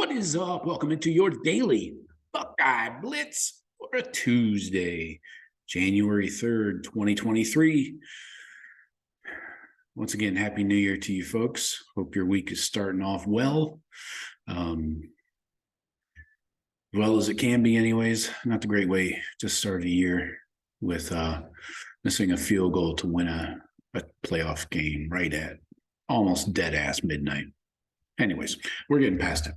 What is up? Welcome into your daily Buckeye Blitz for a Tuesday, January 3rd, 2023. Once again, Happy New Year to you folks. Hope your week is starting off well. Well as it can be anyways. Not the great way to start a year with missing a field goal to win a playoff game right at almost dead-ass midnight. Anyways, we're getting past it.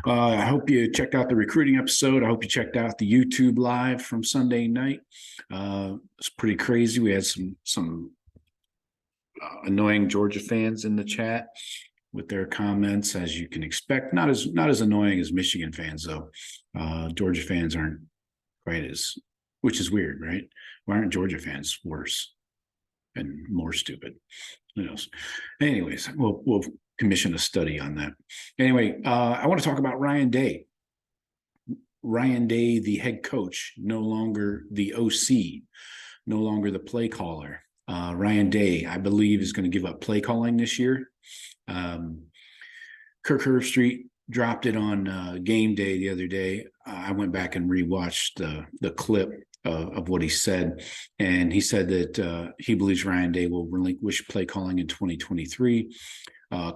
I hope you checked out the recruiting episode. I hope you checked out the YouTube live from Sunday night. It's pretty crazy. We had some annoying Georgia fans in the chat with their comments, as you can expect. Not as annoying as Michigan fans, though. Georgia fans aren't quite as, which is weird, right? Why aren't Georgia fans worse and more stupid? Who knows? Anyways, we'll commission a study on that. Anyway, I want to talk about Ryan Day. Ryan Day, the head coach, no longer the OC, no longer the play caller. Ryan Day, I believe, is going to give up play calling this year. Kirk Herbstreit dropped it on game day the other day. I went back and rewatched the clip of what he said, and he said that he believes Ryan Day will relinquish play calling in 2023.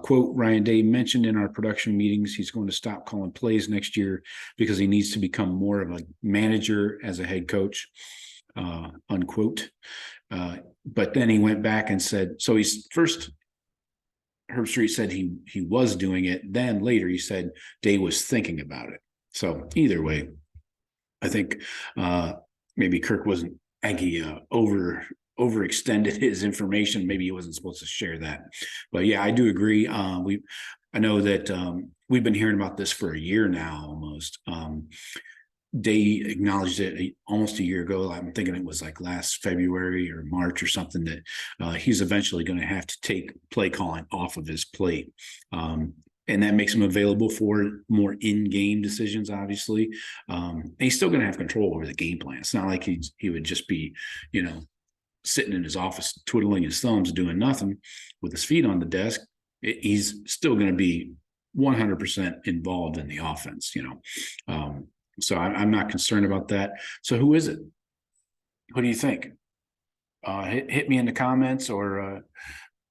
Quote, Ryan Day mentioned in our production meetings he's going to stop calling plays next year because he needs to become more of a manager as a head coach, unquote. But then he went back and said, so he's first, Herbstreit said he was doing it. Then later he said Day was thinking about it. So either way, I think maybe Kirk wasn't, overextended his information. Maybe he wasn't supposed to share that. But yeah, I do agree. I know that we've been hearing about this for a year now almost. Day acknowledged it almost a year ago. I'm thinking it was like last February or March or something, that he's eventually going to have to take play calling off of his plate. And that makes him available for more in-game decisions, obviously. And he's still going to have control over the game plan. It's not like he would just be, sitting in his office twiddling his thumbs doing nothing with his feet on the desk. He's still going to be 100% involved in the offense, so I'm not concerned about that. So who is it? What do you think? Hit me in the comments or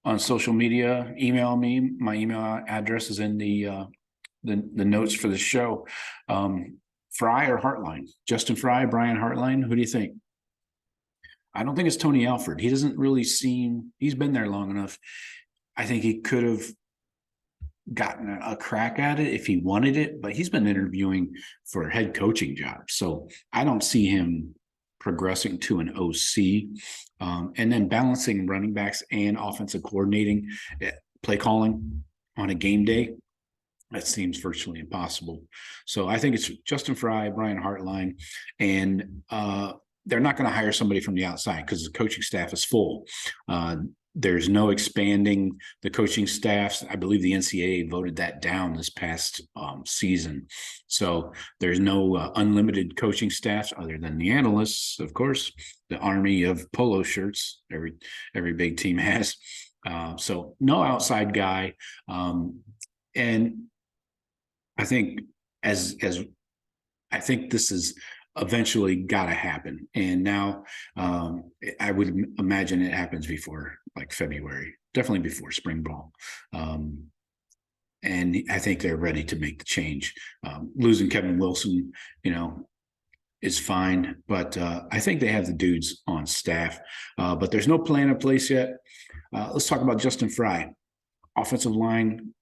on social media. Email me. My email address is in the notes for the show. Fry or Hartline? Justin Fry, Brian Hartline. Who do you think? I don't think it's Tony Alford. He doesn't really seem, he's been there long enough. I think he could have gotten a crack at it if he wanted it, but he's been interviewing for head coaching jobs. So I don't see him progressing to an OC. And then balancing running backs and offensive coordinating, play calling on a game day, that seems virtually impossible. So I think it's Justin Fry, Brian Hartline, and they're not going to hire somebody from the outside because the coaching staff is full. There's no expanding the coaching staffs. I believe the NCAA voted that down this past season. So there's no unlimited coaching staffs other than the analysts, of course, the army of polo shirts every big team has. So no outside guy. And I think I think this is eventually got to happen. And now I would imagine it happens before like February, definitely before spring ball. And I think they're ready to make the change. Losing Kevin Wilson, is fine, but I think they have the dudes on staff, but there's no plan in place yet. Let's talk about Justin Fry, offensive line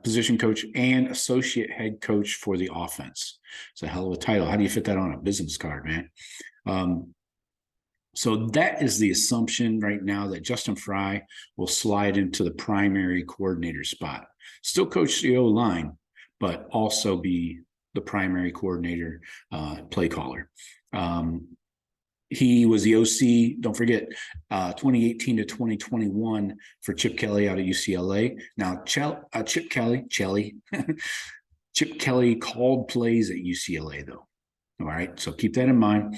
position coach and associate head coach for the offense. It's a hell of a title. How do you fit that on a business card, man? So that is the assumption right now, that Justin Fry will slide into the primary coordinator spot. Still coach the O-line, but also be the primary coordinator, play caller. He was the OC, don't forget, 2018 to 2021 for Chip Kelly out of UCLA. Now, Chip Kelly called plays at UCLA, though. All right, so keep that in mind.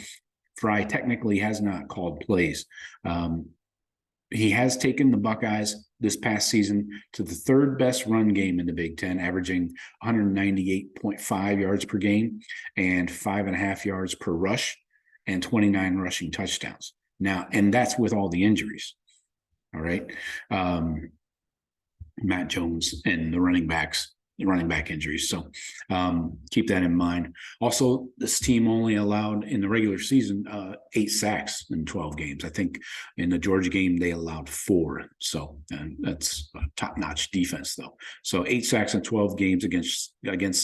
Fry technically has not called plays. He has taken the Buckeyes this past season to the third best run game in the Big Ten, averaging 198.5 yards per game and 5.5 yards per rush and 29 rushing touchdowns. Now, and that's with all the injuries. All right. Matt Jones and the running back injuries. So keep that in mind. Also, this team only allowed in the regular season 8 sacks in 12 games. I think in the Georgia game, they allowed 4. So that's a top-notch defense, though. So 8 sacks in 12 games against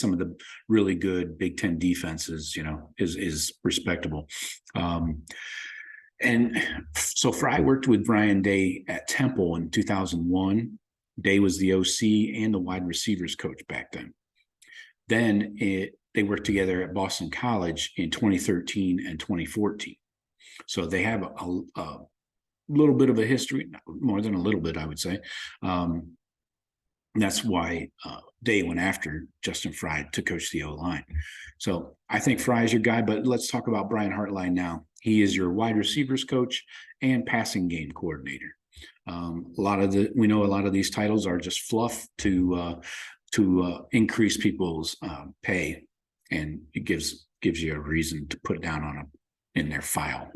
some of the really good Big Ten defenses, is respectable. And so Fry worked with Brian Day at Temple in 2001. Day was the OC and the wide receivers coach back then. Then they worked together at Boston College in 2013 and 2014. So they have a little bit of a history, more than a little bit, I would say. That's why Day went after Justin Fry to coach the O-line. So I think Fry is your guy, but let's talk about Brian Hartline now. He is your wide receivers coach and passing game coordinator. We know a lot of these titles are just fluff to increase people's pay, and it gives you a reason to put down in their file,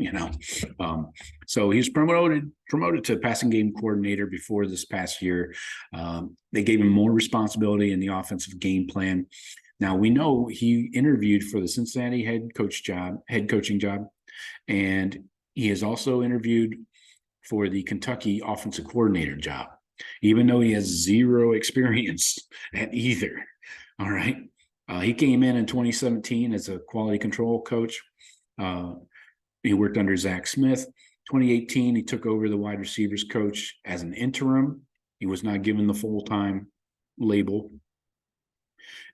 So he's promoted to passing game coordinator before this past year. They gave him more responsibility in the offensive game plan. Now we know he interviewed for the Cincinnati head coaching job, and he has also interviewed for the Kentucky offensive coordinator job, even though he has 0 experience at either. All right. He came in 2017 as a quality control coach. He worked under Zach Smith. 2018, he took over the wide receivers coach as an interim. He was not given the full-time label.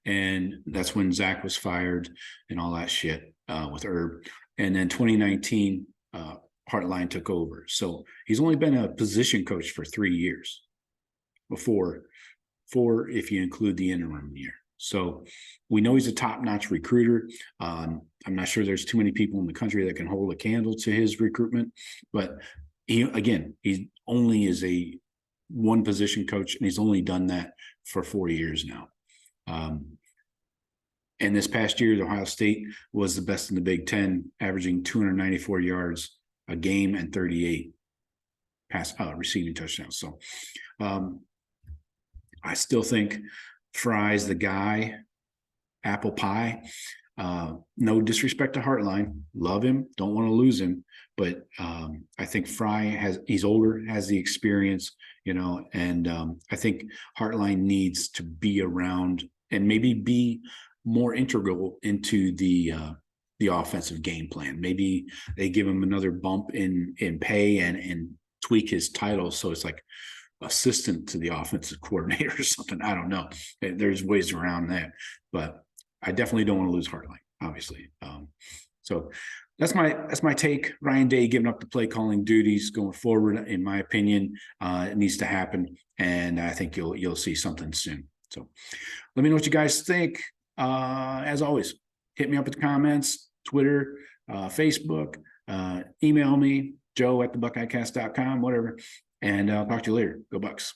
And that's when Zach was fired and all that shit with Herb. And then 2019, Hartline took over. So he's only been a position coach for 3 years before, 4 if you include the interim year. So we know he's a top-notch recruiter. I'm not sure there's too many people in the country that can hold a candle to his recruitment, but he only is a one position coach, and he's only done that for 4 years now. And this past year, Ohio State was the best in the Big Ten, averaging 294 yards a game and 38 receiving touchdowns. So I still think Fry's the guy, apple pie. No disrespect to Hartline. Love him. Don't want to lose him. But I think Fry he's older, has the experience, and I think Hartline needs to be around and maybe be more integral into the offensive game plan. Maybe they give him another bump in pay and tweak his title so it's like assistant to the offensive coordinator or something. I don't know. There's ways around that, but I definitely don't want to lose Hartline, obviously. So that's my take. Ryan Day giving up the play calling duties going forward. In my opinion, it needs to happen, and I think you'll see something soon. So let me know what you guys think. As always, hit me up in the comments, Twitter, Facebook, email me, joe@thebuckeyecast.com, whatever. And I'll talk to you later. Go Bucks.